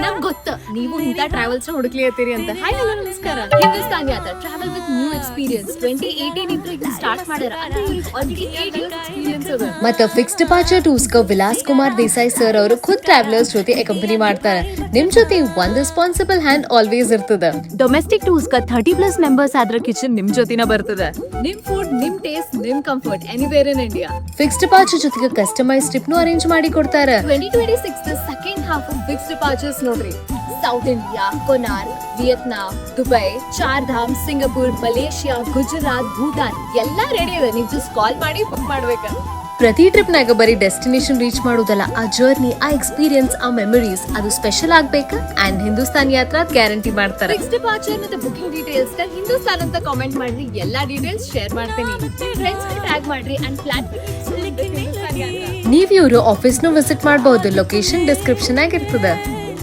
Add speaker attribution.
Speaker 1: ನಮ್ಗೆ ಗೊತ್ತು ನೀವು ಇಂಥ ಟ್ರಾವೆಲ್ಸ್ ಹುಡುಕ್ಲಿಯತ್ತೀರಿ ಅಂತ. ಹಾಯ್ ಹಲೋ ನಮಸ್ಕಾರ. ಹಿಂದೂಸ್ತಾನ್ ಯಾತ್ರಾ ಟ್ರಾವೆಲ್ ವಿತ್ ನ್ಯೂ ಎಕ್ಸ್ಪೀರಿಯನ್ಸ್ 2018 ಇಂದ ಸ್ಟಾರ್ಟ್ ಮಾಡ್ಯಾರ. ಆಲ್ರೆಡಿ 8 years ಎಕ್ಸ್ಪೀರಿಯನ್ಸ್ ಅದ.
Speaker 2: ಮತ್ತು ಫಿಕ್ಸ್ ಡಿಪಾರ್ಚರ್ ಟೂರ್ಸ್ ಕ ವಿಲಾಸ್ ಕುಮಾರ್ ದೇಸಾಯಿ ಸರ್ ಅವರು ಖುದ್ ಟ್ರಾವೆಲರ್ಸ್ ಜೊತೆ ಅಕಂಪನಿ ಮಾಡ್ತಾರೆ. ನಿಮ್ ಜೊತೆ ಒಂದ್ ರೆಸ್ಪಾನ್ಸಿಬಲ್ ಹ್ಯಾಂಡ್ ಆಲ್ವೇಸ್ ಇರ್ತದ.
Speaker 1: ಡೊಮೆಸ್ಟಿಕ್ ಟೂರ್ಸ್ ಕ 30+ ಮೆಂಬರ್ಸ್ ಆದ್ರ ಕಿಚನ್ ನಿಮ್ ಜೊತೆನ ಬರ್ತದ. ನಿಮ್ ಫುಡ್, ನಿಮ್ ಟೇಸ್ಟ್, ನಿಮ್ comfort anywhere in India.
Speaker 2: Fix departure ಜೊತೆಗೆ ಕಸ್ಟಮೈಸ್ ಟ್ರಿಪ್ ನು ಅರೇಂಜ್ ಮಾಡಿ ಕೊಡ್ತಾರೆ.
Speaker 1: 2026 ಸೆಕೆಂಡ್ ಹಾಫ್ ಫಿಕ್ಸ್ ಡಿಪಾರ್ಚರ್ಸ್ ನೋಡ್ರಿ. South India, Konark, ವಿಯತ್ನಾಂ, Dubai, Chardham, Singapore, Malaysia, Gujarat, Bhutan ಎಲ್ಲಾ ರೆಡಿ ಇದೆ. ನೀವು ಜಸ್ಟ್ ಕಾಲ್ ಮಾಡಿ ಬುಕ್ ಮಾಡ್ಬೇಕ.
Speaker 2: ಪ್ರತಿ ಟ್ರಿಪ್ ನಾಗ ಬರೀ ಡೆಸ್ಟಿನೇಷನ್ ರೀಚ್ ಮಾಡೋದಲ್ಲ, ಆ ಜರ್ನಿ, ಆ ಎಕ್ಸ್ಪೀರಿಯನ್ಸ್, ಆ ಮೆಮೊರೀಸ್ ಅದು ಸ್ಪೆಷಲ್ ಆಗ್ಬೇಕಾ? ಅಂಡ್ ಹಿಂದೂಸ್ತಾನ್ ಯಾತ್ರಾ ಗ್ಯಾರಂಟಿ ಮಾಡ್ತಾರೆ.
Speaker 1: ಫಿಕ್ಸ್ ಡಿಪಾರ್ಚರ್ ಮತ್ತೆ ಬುಕಿಂಗ್ ಡೀಟೇಲ್ಸ್ ಹಿಂದೂಸ್ತಾನ್ ಅಂತ ಕಾಮೆಂಟ್ ಮಾಡ್ರಿ. ಎಲ್ಲಾ ಡೀಟೇಲ್ಸ್ ಶೇರ್ ಮಾಡ್ತೀನಿ. ಫ್ರೆಂಡ್ಸ್ ಟ್ಯಾಗ್ ಮಾಡ್ರಿ ಅಂಡ್ ಪ್ಲಾನ್
Speaker 2: ನೀವ್ ಇವರು ಆಫೀಸ್ ನು ವಿಸಿಟ್ ಮಾಡಬಹುದು. ಲೊಕೇಶನ್ ಡಿಸ್ಕ್ರಿಪ್ಷನ್ ಆಗಿರ್ತದೆ.